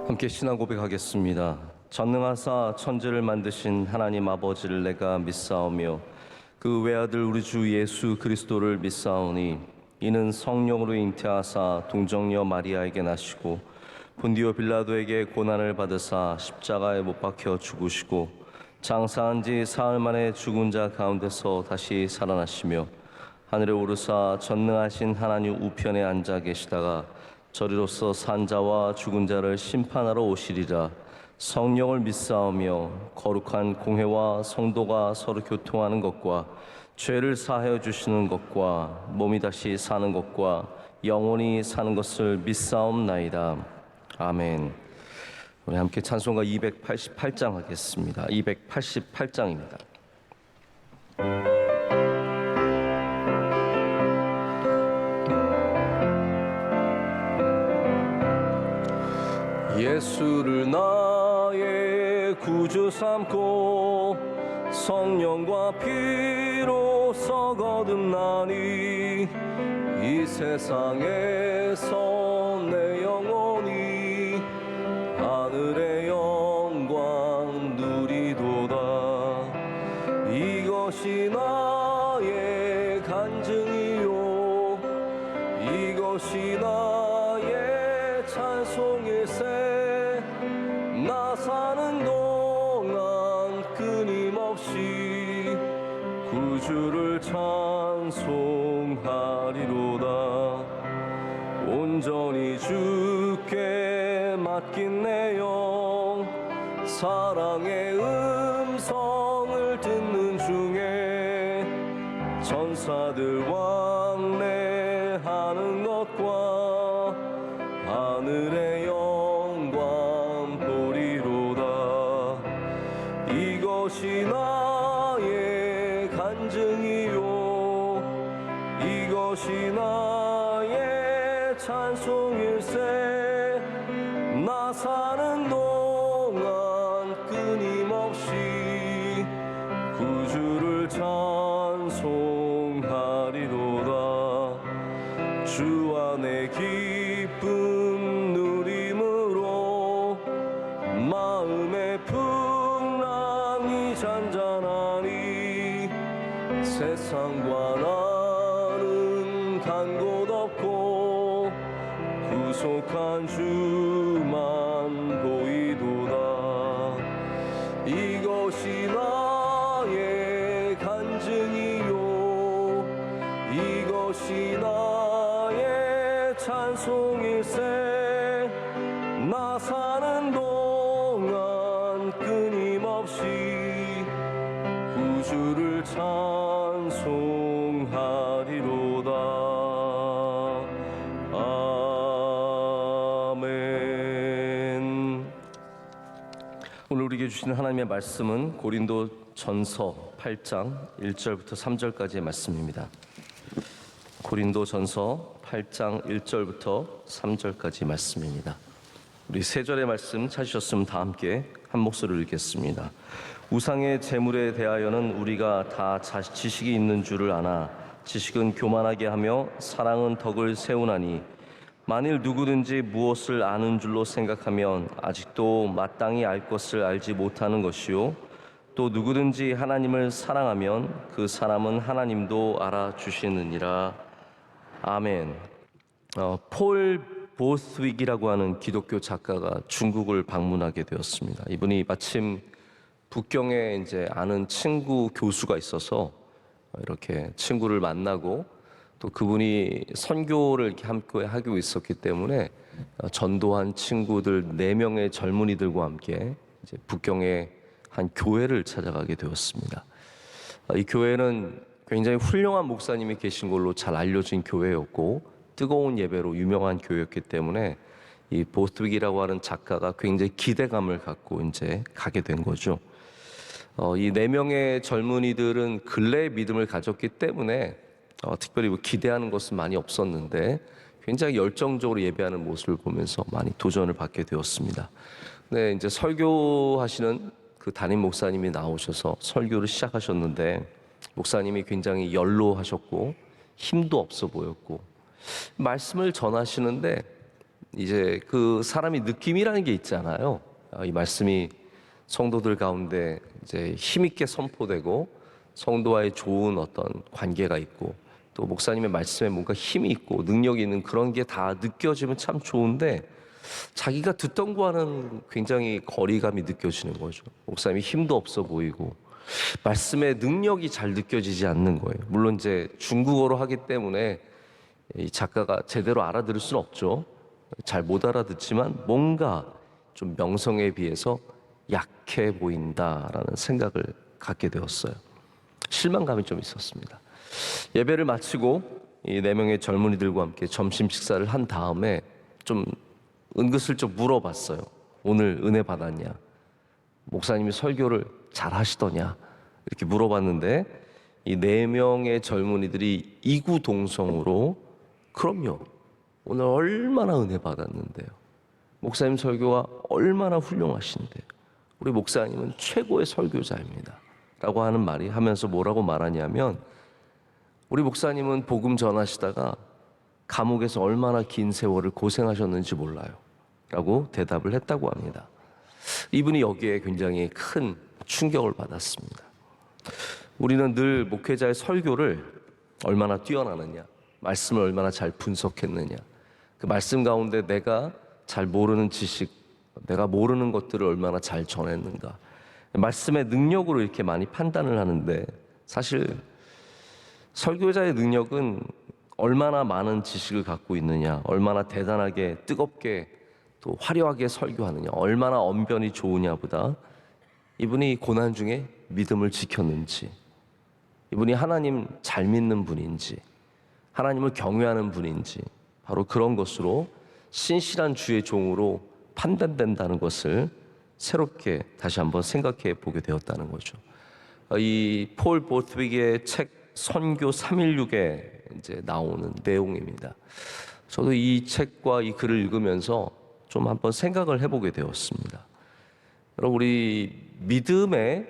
함께 신앙 고백하겠습니다. 전능하사 천지를 만드신 하나님 아버지를 내가 믿사오며 그 외아들 우리 주 예수 그리스도를 믿사오니 이는 성령으로 잉태하사 동정녀 마리아에게 나시고 본디오 빌라도에게 고난을 받으사 십자가에 못 박혀 죽으시고 장사한 지 사흘 만에 죽은 자 가운데서 다시 살아나시며 하늘에 오르사 전능하신 하나님 우편에 앉아 계시다가 저리로서 산자와 죽은 자를 심판하러 오시리라. 성령을 믿사오며 거룩한 공회와 성도가 서로 교통하는 것과 죄를 사하여 주시는 것과 몸이 다시 사는 것과 영원히 사는 것을 믿사옵나이다. 아멘. 우리 함께 찬송가 288장 하겠습니다. 288장입니다. 예수를 나의 구주 삼고 성령과 피로써 거듭나니 이 세상에서 내 영혼이 하늘의 영광 누리도다. 이것이 나의 간증이요 이것이 나의 찬송일세. 나 사는 동안 끊임없이 구주를 찬송하리로다. 온전히 주께 맡긴 내 영 사랑의 음성을 듣는 중에 천사들 왕래하는 것과 하늘의 영광 보리로다. 이것이 나의 간증이요 이것이 나의 찬송일세. 나 사는 동안 끊임없이 구주를 찬송하리로다. 주 안에 기쁨 누림으로 마음의 풍랑이 잔잔하니 세상과 나는 간 곳 없고 구속한 주만 보이도다. 이것이 나의 간증이요 이것이 나의 찬송일세. 나 사는 동안 끊임없이 구주를 찬송하리로다. 아멘. 오늘 우리에게 주시는 하나님의 말씀은 고린도 전서 8장 1절부터 3절까지의 말씀입니다. 고린도 전서 8장 1절부터 3절까지 말씀입니다. 우리 세 절의 말씀 찾으셨으면 다 함께 한 목소리로 읽겠습니다. 우상의 제물에 대하여는 우리가 다 지식이 있는 줄을 아나 지식은 교만하게 하며 사랑은 덕을 세우나니 만일 누구든지 무엇을 아는 줄로 생각하면 아직도 마땅히 알 것을 알지 못하는 것이요 또 누구든지 하나님을 사랑하면 그 사람은 하나님도 알아주시느니라. 아멘. 폴 보스윅이라고 하는 기독교 작가가 중국을 방문하게 되었습니다. 이분이 마침 북경에 이제 아는 친구 교수가 있어서 이렇게 친구를 만나고 또 그분이 선교를 이렇게 함께 하고 있었기 때문에 전도한 친구들 4명의 젊은이들과 함께 이제 북경의 한 교회를 찾아가게 되었습니다. 이 교회는 굉장히 훌륭한 목사님이 계신 걸로 잘 알려진 교회였고 뜨거운 예배로 유명한 교회였기 때문에 이 보스윅이라고 하는 작가가 굉장히 기대감을 갖고 이제 가게 된 거죠. 이 4명의 젊은이들은 근래의 믿음을 가졌기 때문에 특별히 기대하는 것은 많이 없었는데 굉장히 열정적으로 예배하는 모습을 보면서 많이 도전을 받게 되었습니다. 네, 이제 설교하시는 그 담임 목사님이 나오셔서 설교를 시작하셨는데 목사님이 굉장히 연로하셨고 힘도 없어 보였고 말씀을 전하시는데 이제 그 사람이 느낌이라는 게 있잖아요. 이 말씀이 성도들 가운데 이제 힘있게 선포되고 성도와의 좋은 어떤 관계가 있고 또 목사님의 말씀에 뭔가 힘이 있고 능력이 있는 그런 게 다 느껴지면 참 좋은데 자기가 듣던 거와는 굉장히 거리감이 느껴지는 거죠. 목사님이 힘도 없어 보이고 말씀의 능력이 잘 느껴지지 않는 거예요. 물론 이제 중국어로 하기 때문에 이 작가가 제대로 알아들을 수는 없죠. 잘 못 알아듣지만 뭔가 좀 명성에 비해서 약해 보인다라는 생각을 갖게 되었어요. 실망감이 좀 있었습니다. 예배를 마치고 이 4명의 젊은이들과 함께 점심 식사를 한 다음에 좀 은근슬쩍 물어봤어요. 오늘 은혜 받았냐? 목사님이 설교를 잘 하시더냐? 이렇게 물어봤는데 이 4명의 젊은이들이 이구동성으로 그럼요. 오늘 얼마나 은혜 받았는데요. 목사님 설교가 얼마나 훌륭하신데요. 우리 목사님은 최고의 설교자입니다. 라고 하는 말이 하면서 뭐라고 말하냐면 우리 목사님은 복음 전하시다가 감옥에서 얼마나 긴 세월을 고생하셨는지 몰라요. 라고 대답을 했다고 합니다. 이분이 여기에 굉장히 큰 충격을 받았습니다. 우리는 늘 목회자의 설교를 얼마나 뛰어나느냐, 말씀을 얼마나 잘 분석했느냐, 그 말씀 가운데 내가 잘 모르는 지식, 내가 모르는 것들을 얼마나 잘 전했는가, 말씀의 능력으로 이렇게 많이 판단을 하는데 사실 설교자의 능력은 얼마나 많은 지식을 갖고 있느냐, 얼마나 대단하게 뜨겁게 또 화려하게 설교하느냐, 얼마나 언변이 좋으냐보다 이분이 고난 중에 믿음을 지켰는지, 이분이 하나님 잘 믿는 분인지, 하나님을 경외하는 분인지, 바로 그런 것으로 신실한 주의 종으로 판단된다는 것을 새롭게 다시 한번 생각해 보게 되었다는 거죠. 이 폴 보트윅의 책 선교 316에 이제 나오는 내용입니다. 저도 이 책과 이 글을 읽으면서 좀 한번 생각을 해보게 되었습니다. 여러분, 우리 믿음에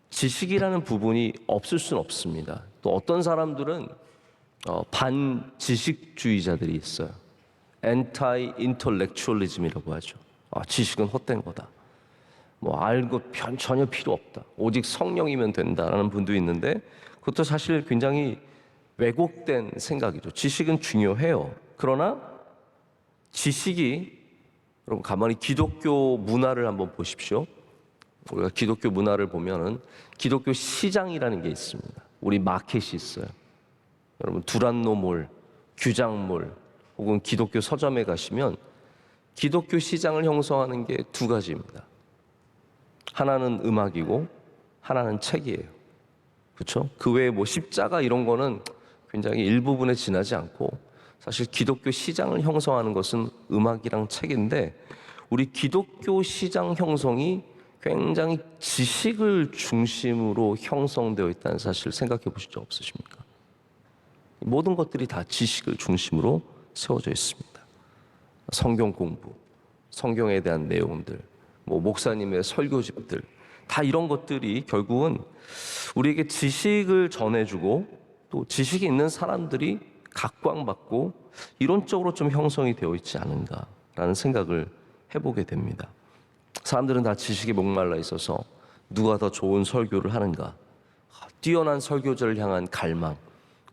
지식이라는 부분이 없을 수는 없습니다. 또 어떤 사람들은 반지식주의자들이 있어요. 엔타이 인텔렉츄얼리즘이라고 하죠. 지식은 헛된 거다. 뭐 알고 전혀 필요 없다. 오직 성령이면 된다라는 분도 있는데 그것도 사실 굉장히 왜곡된 생각이죠. 지식은 중요해요. 그러나 지식이 여러분 가만히 기독교 문화를 한번 보십시오. 우리가 기독교 문화를 보면은 기독교 시장이라는 게 있습니다. 우리 마켓이 있어요. 여러분 두란노몰, 규장몰 혹은 기독교 서점에 가시면 기독교 시장을 형성하는 게 2가지입니다. 하나는 음악이고 하나는 책이에요. 그렇죠? 그 외에 뭐 십자가 이런 거는 굉장히 일부분에 지나지 않고 사실 기독교 시장을 형성하는 것은 음악이랑 책인데 우리 기독교 시장 형성이 굉장히 지식을 중심으로 형성되어 있다는 사실 생각해 보신 적 없으십니까? 모든 것들이 다 지식을 중심으로 세워져 있습니다. 성경 공부, 성경에 대한 내용들, 뭐 목사님의 설교집들, 다 이런 것들이 결국은 우리에게 지식을 전해주고 또 지식이 있는 사람들이 각광받고 이론적으로 좀 형성이 되어 있지 않은가라는 생각을 해보게 됩니다. 사람들은 다 지식에 목말라 있어서 누가 더 좋은 설교를 하는가, 뛰어난 설교자를 향한 갈망,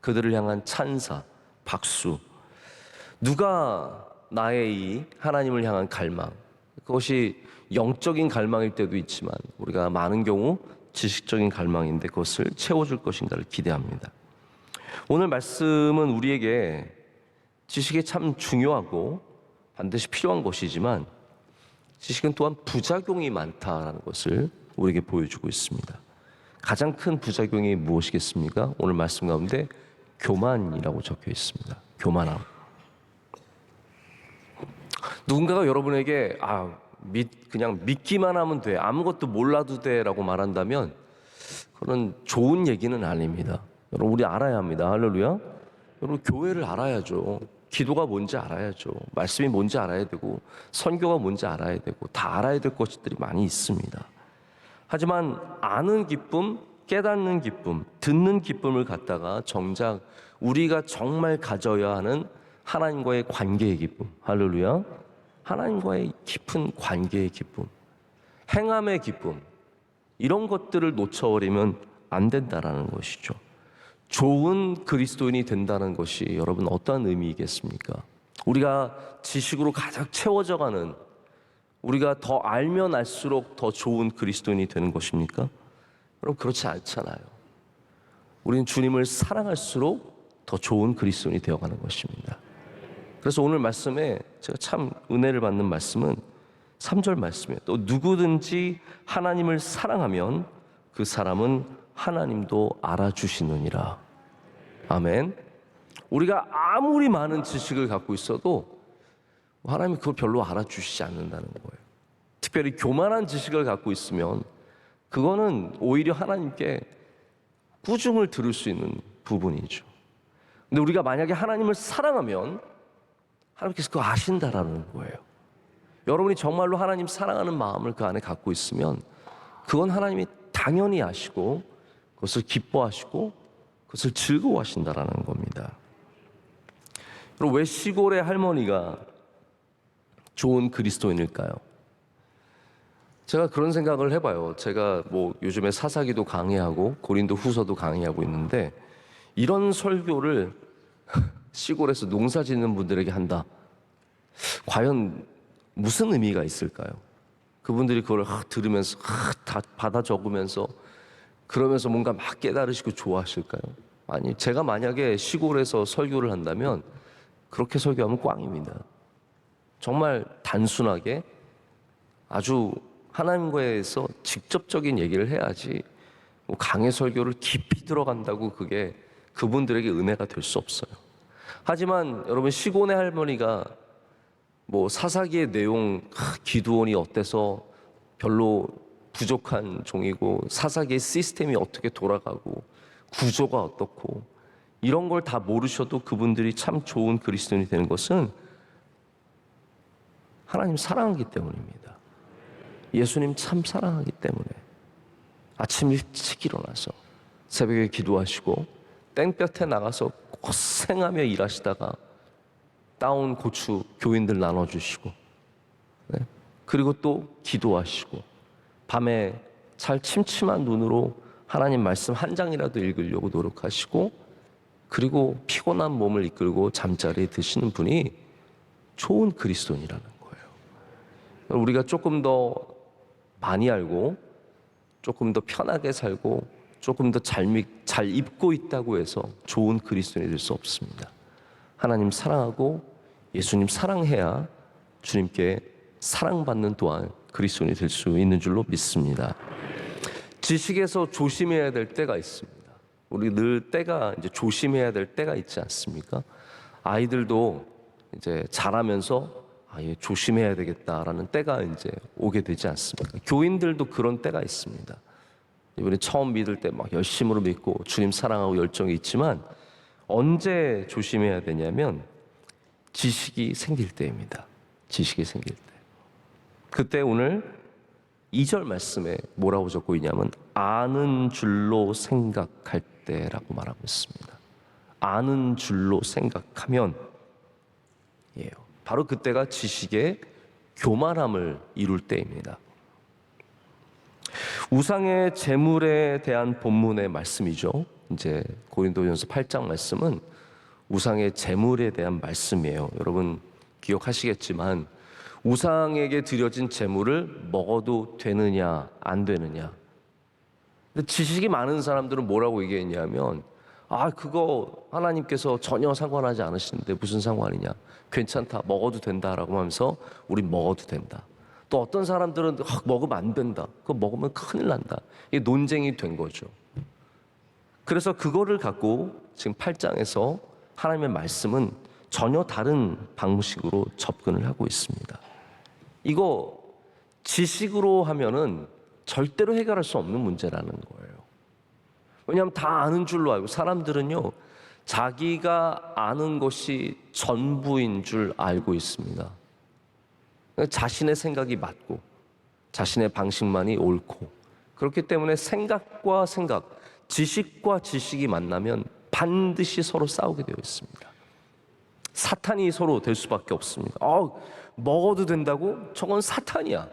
그들을 향한 찬사, 박수, 누가 나의 이 하나님을 향한 갈망, 그것이 영적인 갈망일 때도 있지만 우리가 많은 경우 지식적인 갈망인데 그것을 채워줄 것인가를 기대합니다. 오늘 말씀은 우리에게 지식이 참 중요하고 반드시 필요한 것이지만 지식은 또한 부작용이 많다는 것을 우리에게 보여주고 있습니다. 가장 큰 부작용이 무엇이겠습니까? 오늘 말씀 가운데 교만이라고 적혀 있습니다. 교만함. 누군가가 여러분에게 그냥 믿기만 하면 돼, 아무것도 몰라도 돼라고 말한다면 그건 좋은 얘기는 아닙니다. 여러분 우리 알아야 합니다. 할렐루야. 여러분 교회를 알아야죠. 기도가 뭔지 알아야죠. 말씀이 뭔지 알아야 되고 선교가 뭔지 알아야 되고 다 알아야 될 것들이 많이 있습니다. 하지만 아는 기쁨, 깨닫는 기쁨, 듣는 기쁨을 갖다가 정작 우리가 정말 가져야 하는 하나님과의 관계의 기쁨, 할렐루야. 하나님과의 깊은 관계의 기쁨, 행함의 기쁨, 이런 것들을 놓쳐버리면 안 된다라는 것이죠. 좋은 그리스도인이 된다는 것이 여러분 어떠한 의미이겠습니까? 우리가 지식으로 가득 채워져가는, 우리가 더 알면 알수록 더 좋은 그리스도인이 되는 것입니까? 여러분 그렇지 않잖아요. 우리는 주님을 사랑할수록 더 좋은 그리스도인이 되어가는 것입니다. 그래서 오늘 말씀에 제가 참 은혜를 받는 말씀은 3절 말씀이에요. 또 누구든지 하나님을 사랑하면 그 사람은 하나님도 알아주시느니라. 아멘. 우리가 아무리 많은 지식을 갖고 있어도 하나님이 그걸 별로 알아주시지 않는다는 거예요. 특별히 교만한 지식을 갖고 있으면 그거는 오히려 하나님께 꾸중을 들을 수 있는 부분이죠. 근데 우리가 만약에 하나님을 사랑하면 하나님께서 그거 아신다라는 거예요. 여러분이 정말로 하나님 사랑하는 마음을 그 안에 갖고 있으면 그건 하나님이 당연히 아시고 그것을 기뻐하시고 그것을 즐거워하신다라는 겁니다. 그럼 왜 시골의 할머니가 좋은 그리스도인일까요? 제가 그런 생각을 해봐요. 제가 뭐 요즘에 사사기도 강의하고 고린도 후서도 강의하고 있는데 이런 설교를 시골에서 농사 짓는 분들에게 한다. 과연 무슨 의미가 있을까요? 그분들이 그걸 들으면서 다 받아 적으면서 그러면서 뭔가 막 깨달으시고 좋아하실까요? 아니, 제가 만약에 시골에서 설교를 한다면 그렇게 설교하면 꽝입니다. 정말 단순하게 아주 하나님과에서 직접적인 얘기를 해야지 뭐 강의 설교를 깊이 들어간다고 그게 그분들에게 은혜가 될 수 없어요. 하지만 여러분 시골의 할머니가 뭐 사사기의 내용, 기드온이 어때서 별로 부족한 종이고 사사기의 시스템이 어떻게 돌아가고 구조가 어떻고 이런 걸 다 모르셔도 그분들이 참 좋은 그리스도인이 되는 것은 하나님 사랑하기 때문입니다. 예수님 참 사랑하기 때문에 아침 일찍 일어나서 새벽에 기도하시고 땡볕에 나가서 고생하며 일하시다가 따온 고추 교인들 나눠주시고, 네? 그리고 또 기도하시고 밤에 잘 침침한 눈으로 하나님 말씀 한 장이라도 읽으려고 노력하시고 그리고 피곤한 몸을 이끌고 잠자리에 드시는 분이 좋은 그리스도인이라는 거예요. 우리가 조금 더 많이 알고 조금 더 편하게 살고 조금 더 잘 입고 있다고 해서 좋은 그리스도인이 될 수 없습니다. 하나님 사랑하고 예수님 사랑해야 주님께 사랑받는 또한 그리스도인이 될 수 있는 줄로 믿습니다. 지식에서 조심해야 될 때가 있습니다. 우리 늘 때가 이제 조심해야 될 때가 있지 않습니까? 아이들도 이제 자라면서 얘 조심해야 되겠다라는 때가 이제 오게 되지 않습니까? 교인들도 그런 때가 있습니다. 이번에 처음 믿을 때 막 열심으로 믿고 주님 사랑하고 열정이 있지만 언제 조심해야 되냐면 지식이 생길 때입니다. 지식이 생길 때. 그때 오늘 2절 말씀에 뭐라고 적고 있냐면 아는 줄로 생각할 때라고 말하고 있습니다. 아는 줄로 생각하면 예요. 바로 그때가 지식의 교만함을 이룰 때입니다. 우상의 제물에 대한 본문의 말씀이죠. 이제 고린도전서 8장 말씀은 우상의 제물에 대한 말씀이에요. 여러분 기억하시겠지만 우상에게 드려진 제물을 먹어도 되느냐 안 되느냐. 근데 지식이 많은 사람들은 뭐라고 얘기했냐면 그거 하나님께서 전혀 상관하지 않으시는데 무슨 상관이냐, 괜찮다, 먹어도 된다라고 하면서 우린 먹어도 된다. 또 어떤 사람들은 먹으면 안 된다, 그거 먹으면 큰일 난다. 이게 논쟁이 된 거죠. 그래서 그거를 갖고 지금 8장에서 하나님의 말씀은 전혀 다른 방식으로 접근을 하고 있습니다. 이거 지식으로 하면은 절대로 해결할 수 없는 문제라는 거예요. 왜냐하면 다 아는 줄로 알고, 사람들은요 자기가 아는 것이 전부인 줄 알고 있습니다. 자신의 생각이 맞고 자신의 방식만이 옳고, 그렇기 때문에 생각과 생각, 지식과 지식이 만나면 반드시 서로 싸우게 되어 있습니다. 사탄이 서로 될 수밖에 없습니다. 먹어도 된다고? 저건 사탄이야.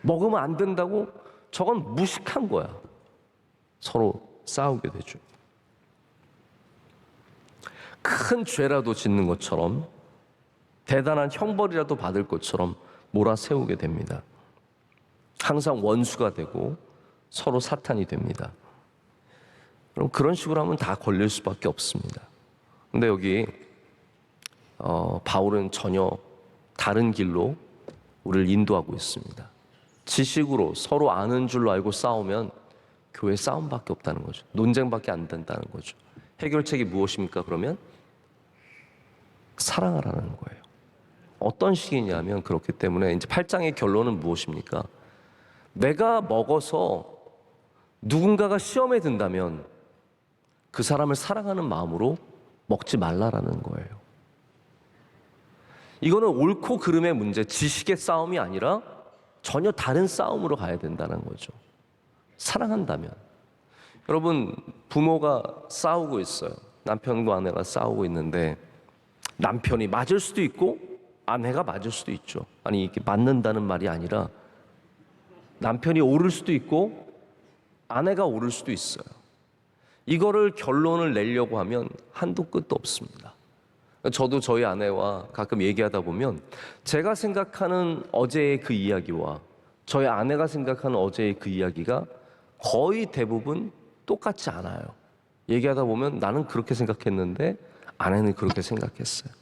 먹으면 안 된다고? 저건 무식한 거야. 서로 싸우게 되죠. 큰 죄라도 짓는 것처럼, 대단한 형벌이라도 받을 것처럼 몰아세우게 됩니다. 항상 원수가 되고 서로 사탄이 됩니다. 그럼 그런 식으로 하면 다 걸릴 수밖에 없습니다. 근데 여기 바울은 전혀 다른 길로 우리를 인도하고 있습니다. 지식으로 서로 아는 줄로 알고 싸우면 교회 싸움밖에 없다는 거죠. 논쟁밖에 안 된다는 거죠. 해결책이 무엇입니까? 그러면 사랑하라는 거예요. 어떤 식이냐면, 그렇기 때문에 이제 8장의 결론은 무엇입니까? 내가 먹어서 누군가가 시험에 든다면 그 사람을 사랑하는 마음으로 먹지 말라라는 거예요. 이거는 옳고 그름의 문제, 지식의 싸움이 아니라 전혀 다른 싸움으로 가야 된다는 거죠. 사랑한다면. 여러분, 부모가 싸우고 있어요. 남편과 아내가 싸우고 있는데 남편이 맞을 수도 있고 아내가 맞을 수도 있죠. 아니, 이게 맞는다는 말이 아니라 남편이 옳을 수도 있고 아내가 옳을 수도 있어요. 이거를 결론을 내려고 하면 한도 끝도 없습니다. 저도 저희 아내와 가끔 얘기하다 보면 제가 생각하는 어제의 그 이야기와 저희 아내가 생각하는 어제의 그 이야기가 거의 대부분 똑같지 않아요. 얘기하다 보면 나는 그렇게 생각했는데 아내는 그렇게 생각했어요.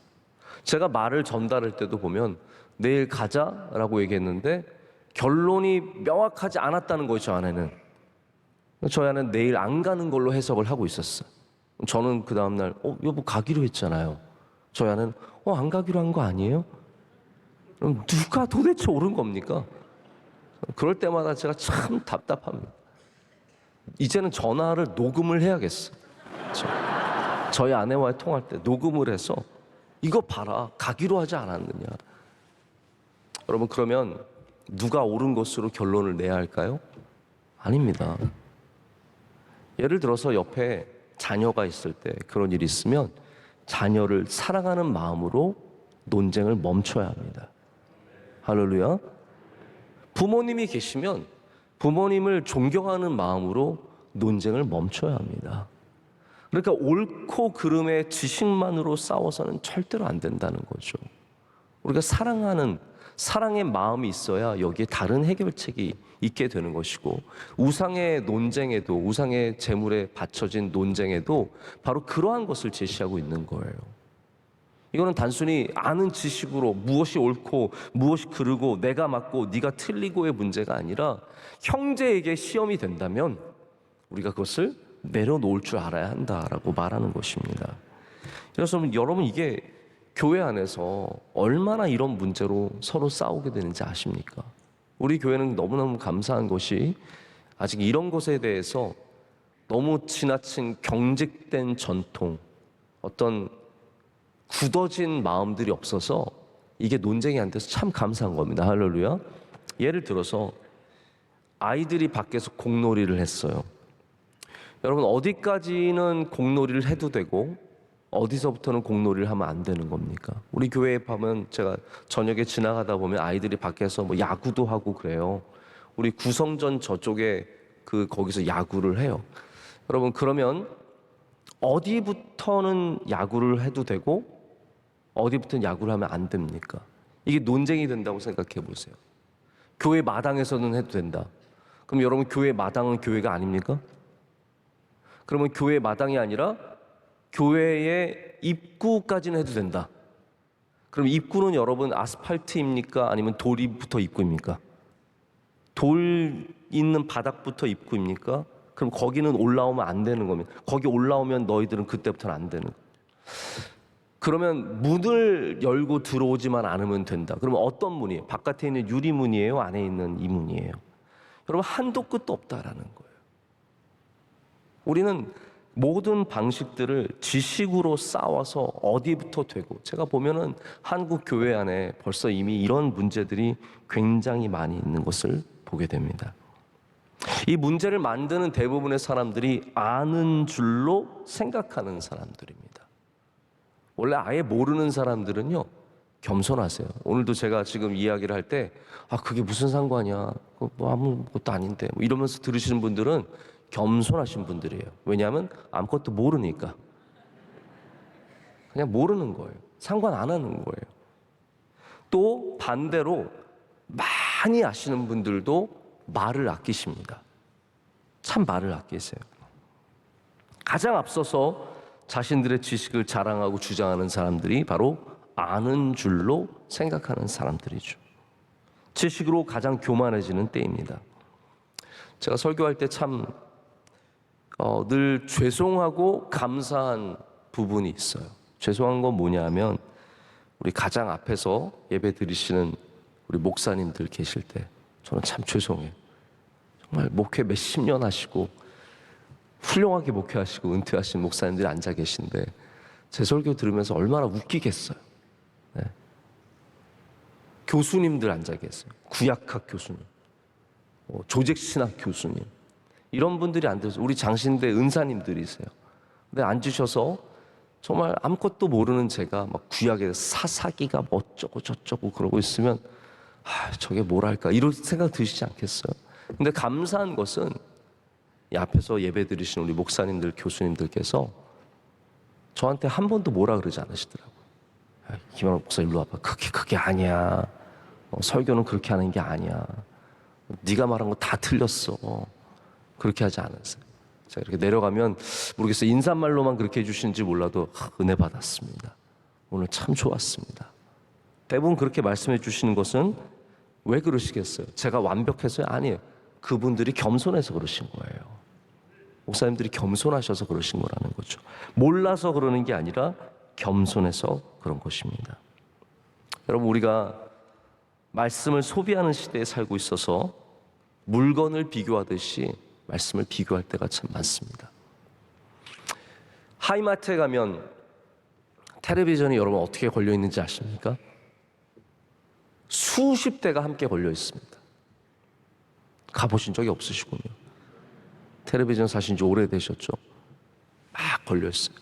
제가 말을 전달할 때도 보면 내일 가자라고 얘기했는데 결론이 명확하지 않았다는 거죠, 아내는. 저희 아내는 내일 안 가는 걸로 해석을 하고 있었어요. 저는 그 다음날 여보 가기로 했잖아요. 저희 아내는 안 가기로 한 거 아니에요? 그럼 누가 도대체 옳은 겁니까? 그럴 때마다 제가 참 답답합니다. 이제는 전화를 녹음을 해야겠어. 저희 아내와의 통화할 때 녹음을 해서 이거 봐라, 가기로 하지 않았느냐. 여러분, 그러면 누가 옳은 것으로 결론을 내야 할까요? 아닙니다. 예를 들어서 옆에 자녀가 있을 때 그런 일이 있으면 자녀를 사랑하는 마음으로 논쟁을 멈춰야 합니다. 할렐루야. 부모님이 계시면 부모님을 존경하는 마음으로 논쟁을 멈춰야 합니다. 그러니까 옳고 그름의 지식만으로 싸워서는 절대로 안 된다는 거죠. 우리가 사랑의 마음이 있어야 여기에 다른 해결책이 있게 되는 것이고, 우상의 논쟁에도, 우상의 재물에 바쳐진 논쟁에도 바로 그러한 것을 제시하고 있는 거예요. 이거는 단순히 아는 지식으로 무엇이 옳고 무엇이 그르고 내가 맞고 네가 틀리고의 문제가 아니라 형제에게 시험이 된다면 우리가 그것을 내려놓을 줄 알아야 한다라고 말하는 것입니다. 그래서 여러분, 이게 교회 안에서 얼마나 이런 문제로 서로 싸우게 되는지 아십니까? 우리 교회는 너무너무 감사한 것이 아직 이런 것에 대해서 너무 지나친 경직된 전통, 어떤 굳어진 마음들이 없어서 이게 논쟁이 안 돼서 참 감사한 겁니다. 할렐루야. 예를 들어서 아이들이 밖에서 공놀이를 했어요. 여러분, 어디까지는 공놀이를 해도 되고 어디서부터는 공놀이를 하면 안 되는 겁니까? 우리 교회에 보면 제가 저녁에 지나가다 보면 아이들이 밖에서 야구도 하고 그래요. 우리 구성전 저쪽에 거기서 야구를 해요. 여러분, 그러면 어디부터는 야구를 해도 되고 어디부터는 야구를 하면 안 됩니까? 이게 논쟁이 된다고 생각해 보세요. 교회 마당에서는 해도 된다. 그럼 여러분, 교회 마당은 교회가 아닙니까? 그러면 교회 마당이 아니라 교회의 입구까지는 해도 된다. 그럼 입구는 여러분 아스팔트입니까? 아니면 돌이부터 입구입니까? 돌 있는 바닥부터 입구입니까? 그럼 거기는 올라오면 안 되는 겁니다. 거기 올라오면 너희들은 그때부터는 안 되는 거예요. 그러면 문을 열고 들어오지만 않으면 된다. 그러면 어떤 문이에요? 바깥에 있는 유리문이에요? 안에 있는 이 문이에요? 여러분, 한도 끝도 없다라는 거예요. 우리는 모든 방식들을 지식으로 싸워서 어디부터 되고, 제가 보면은 한국 교회 안에 벌써 이미 이런 문제들이 굉장히 많이 있는 것을 보게 됩니다. 이 문제를 만드는 대부분의 사람들이 아는 줄로 생각하는 사람들입니다. 원래 아예 모르는 사람들은요, 겸손하세요. 오늘도 제가 지금 이야기를 할 때, 그게 무슨 상관이야. 뭐 아무것도 아닌데. 뭐 이러면서 들으시는 분들은 겸손하신 분들이에요. 왜냐하면 아무것도 모르니까. 그냥 모르는 거예요. 상관 안 하는 거예요. 또 반대로 많이 아시는 분들도 말을 아끼십니다. 참 말을 아끼세요. 가장 앞서서 자신들의 지식을 자랑하고 주장하는 사람들이 바로 아는 줄로 생각하는 사람들이죠. 지식으로 가장 교만해지는 때입니다. 제가 설교할 때 참 늘 죄송하고 감사한 부분이 있어요. 죄송한 건 뭐냐면 우리 가장 앞에서 예배 드리시는 우리 목사님들 계실 때 저는 참 죄송해요. 정말 목회 몇십 년 하시고 훌륭하게 목회하시고 은퇴하신 목사님들이 앉아 계신데 제 설교 들으면서 얼마나 웃기겠어요. 네. 교수님들 앉아 계세요. 구약학 교수님, 조직신학 교수님, 이런 분들이 앉아서 우리 장신대 은사님들이세요. 근데 앉으셔서 정말 아무것도 모르는 제가 막 구약의 사사기가 뭐 어쩌고 저쩌고 그러고 있으면 저게 뭐랄까 이런 생각 드시지 않겠어요? 근데 감사한 것은 이 앞에서 예배 드리신 우리 목사님들, 교수님들께서 저한테 한 번도 뭐라 그러지 않으시더라고요. 김한옥 목사 일로 와봐. 그게 아니야. 설교는 그렇게 하는 게 아니야. 네가 말한 거 다 틀렸어. 그렇게 하지 않았어요. 제가 이렇게 내려가면 모르겠어요. 인사말로만 그렇게 해주시는지 몰라도 은혜 받았습니다. 오늘 참 좋았습니다. 대부분 그렇게 말씀해 주시는 것은 왜 그러시겠어요? 제가 완벽해서요? 아니에요. 그분들이 겸손해서 그러신 거예요. 목사님들이 겸손하셔서 그러신 거라는 거죠. 몰라서 그러는 게 아니라 겸손해서 그런 것입니다. 여러분, 우리가 말씀을 소비하는 시대에 살고 있어서 물건을 비교하듯이 말씀을 비교할 때가 참 많습니다. 하이마트에 가면 텔레비전이 여러분 어떻게 걸려 있는지 아십니까? 수십 대가 함께 걸려 있습니다. 가보신 적이 없으시군요. 텔레비전 사신 지 오래되셨죠? 막 걸려 있어요.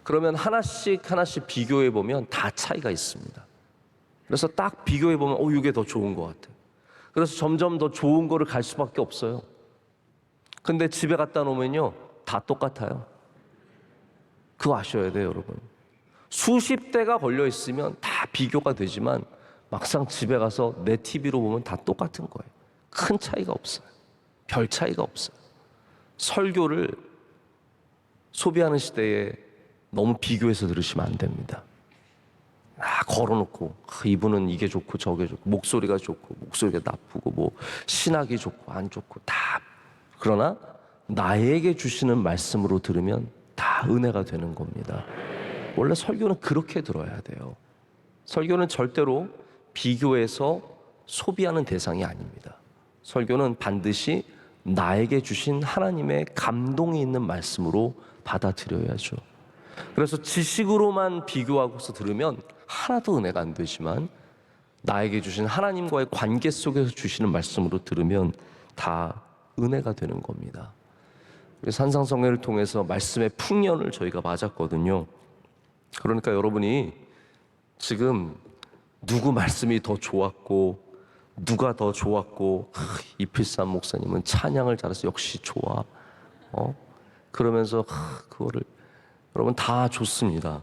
그러면 하나씩 비교해 보면 다 차이가 있습니다. 그래서 딱 비교해 보면 이게 더 좋은 것 같아요. 그래서 점점 더 좋은 거를 갈 수밖에 없어요. 근데 집에 갖다 놓으면요 다 똑같아요. 그거 아셔야 돼요, 여러분. 수십 대가 걸려 있으면 다 비교가 되지만 막상 집에 가서 내 TV로 보면 다 똑같은 거예요. 큰 차이가 없어요. 별 차이가 없어요. 설교를 소비하는 시대에 너무 비교해서 들으시면 안 됩니다. 걸어놓고 이분은 이게 좋고 저게 좋고 목소리가 좋고 목소리가 나쁘고 뭐 신학이 좋고 안 좋고 다, 그러나 나에게 주시는 말씀으로 들으면 다 은혜가 되는 겁니다. 원래 설교는 그렇게 들어야 돼요. 설교는 절대로 비교해서 소비하는 대상이 아닙니다. 설교는 반드시 나에게 주신 하나님의 감동이 있는 말씀으로 받아들여야죠. 그래서 지식으로만 비교하고서 들으면 하나도 은혜가 안 되지만 나에게 주신 하나님과의 관계 속에서 주시는 말씀으로 들으면 다 은혜가 되는 겁니다. 산상성회를 통해서 말씀의 풍년을 저희가 맞았거든요. 그러니까 여러분이 지금 누구 말씀이 더 좋았고 누가 더 좋았고 이필삼 목사님은 찬양을 잘해서 역시 좋아 그러면서 그거를 여러분 다 좋습니다.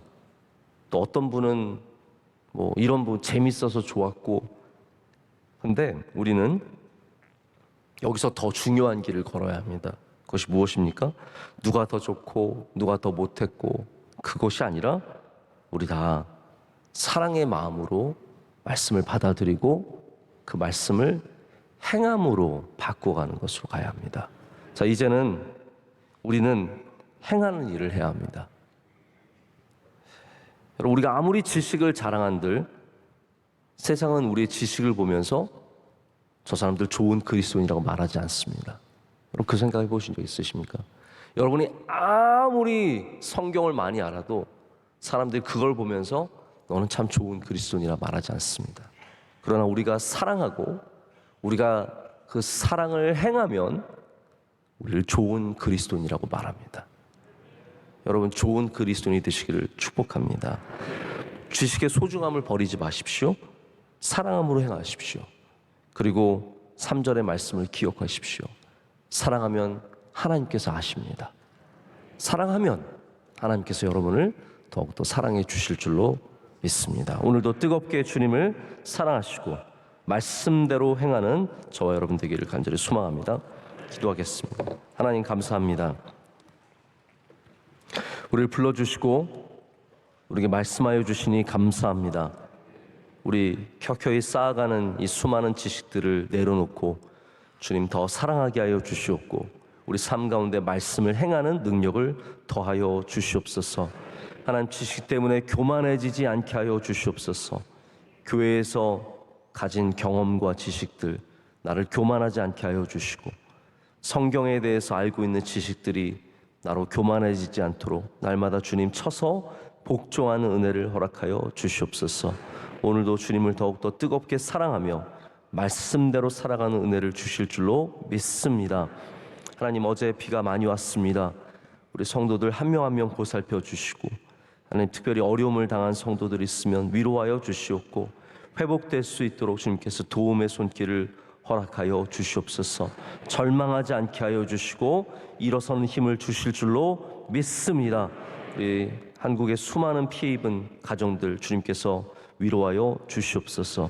또 어떤 분은 뭐 이런 분 재밌어서 좋았고, 근데 우리는 여기서 더 중요한 길을 걸어야 합니다. 그것이 무엇입니까? 누가 더 좋고 누가 더 못했고 그것이 아니라 우리 다 사랑의 마음으로 말씀을 받아들이고 그 말씀을 행함으로 바꿔가는 것으로 가야 합니다. 자, 이제는 우리는 행하는 일을 해야 합니다. 여러분, 우리가 아무리 지식을 자랑한들 세상은 우리의 지식을 보면서 저 사람들 좋은 그리스도인이라고 말하지 않습니다. 여러분, 그 생각해 보신 적 있으십니까? 여러분이 아무리 성경을 많이 알아도 사람들이 그걸 보면서 너는 참 좋은 그리스도인이라 말하지 않습니다. 그러나 우리가 사랑하고 우리가 그 사랑을 행하면 우리를 좋은 그리스도인이라고 말합니다. 여러분 좋은 그리스도인이 되시기를 축복합니다. 지식의 소중함을 버리지 마십시오. 사랑함으로 행하십시오. 그리고 3절의 말씀을 기억하십시오. 사랑하면 하나님께서 아십니다. 사랑하면 하나님께서 여러분을 더욱더 사랑해 주실 줄로 믿습니다. 오늘도 뜨겁게 주님을 사랑하시고 말씀대로 행하는 저와 여러분 되기를 간절히 소망합니다. 기도하겠습니다. 하나님 감사합니다. 우리를 불러주시고 우리에게 말씀하여 주시니 감사합니다. 우리 켜켜이 쌓아가는 이 수많은 지식들을 내려놓고 주님 더 사랑하게 하여 주시옵고 우리 삶 가운데 말씀을 행하는 능력을 더하여 주시옵소서. 하나님 지식 때문에 교만해지지 않게 하여 주시옵소서. 교회에서 가진 경험과 지식들 나를 교만하지 않게 하여 주시고 성경에 대해서 알고 있는 지식들이 나로 교만해지지 않도록 날마다 주님 쳐서 복종하는 은혜를 허락하여 주시옵소서. 오늘도 주님을 더욱더 뜨겁게 사랑하며 말씀대로 살아가는 은혜를 주실 줄로 믿습니다. 하나님 어제 비가 많이 왔습니다. 우리 성도들 한 명 한 명 보살펴 주시고 하나님 특별히 어려움을 당한 성도들이 있으면 위로하여 주시옵고 회복될 수 있도록 주님께서 도움의 손길을 허락하여 주시옵소서. 절망하지 않게 하여 주시고 일어서는 힘을 주실 줄로 믿습니다. 우리 한국의 수많은 피해 입은 가정들 주님께서 위로하여 주시옵소서.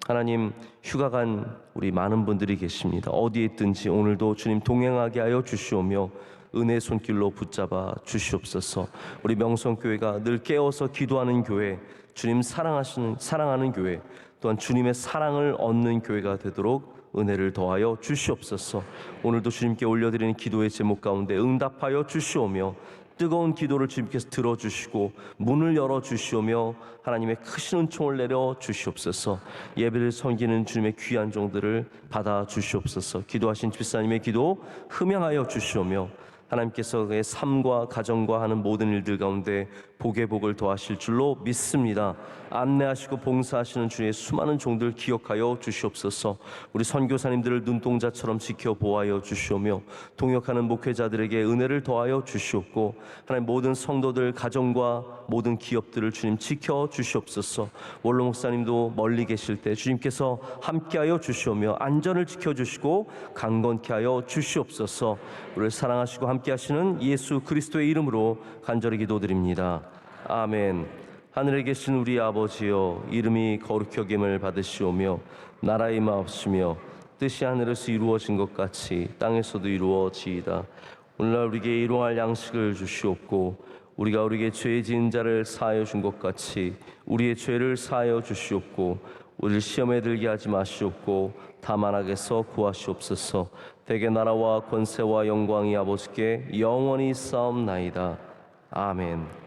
하나님 휴가 간 우리 많은 분들이 계십니다. 어디에 있든지 오늘도 주님 동행하게 하여 주시오며 은혜의 손길로 붙잡아 주시옵소서. 우리 명성교회가 늘 깨어서 기도하는 교회, 주님 사랑하는 교회, 또한 주님의 사랑을 얻는 교회가 되도록 은혜를 더하여 주시옵소서. 오늘도 주님께 올려드리는 기도의 제목 가운데 응답하여 주시오며 뜨거운 기도를 주님께서 들어주시고 문을 열어주시오며 하나님의 크신 은총을 내려 주시옵소서. 예배를 섬기는 주님의 귀한 종들을 받아 주시옵소서. 기도하신 집사님의 기도 흠양하여 주시오며 하나님께서 그의 삶과 가정과 하는 모든 일들 가운데 복의 복을 더하실 줄로 믿습니다. 안내하시고 봉사하시는 주의 수많은 종들 기억하여 주시옵소서. 우리 선교사님들을 눈동자처럼 지켜 보호하여 주시오며 동역하는 목회자들에게 은혜를 더하여 주시옵고 하나님 모든 성도들 가정과 모든 기업들을 주님 지켜 주시옵소서. 원로 목사님도 멀리 계실 때 주님께서 함께하여 주시오며 안전을 지켜주시고 강건케 하여 주시옵소서. 우리를 사랑하시고 함께하시는 예수 그리스도의 이름으로 간절히 기도드립니다. 아멘. 하늘에 계신 우리 아버지여, 이름이 거룩히 여김을 받으시오며 나라의 마옵시며 뜻이 하늘에서 이루어진 것 같이 땅에서도 이루어지이다. 오늘날 우리에게 일용할 양식을 주시옵고 우리가 우리에게 죄 지은 자를 사하여 준 것 같이 우리의 죄를 사하여 주시옵고 우리를 시험에 들게 하지 마시옵고 다만 악에서 구하시옵소서. 대개 나라와 권세와 영광이 아버지께 영원히 싸움나이다. 아멘.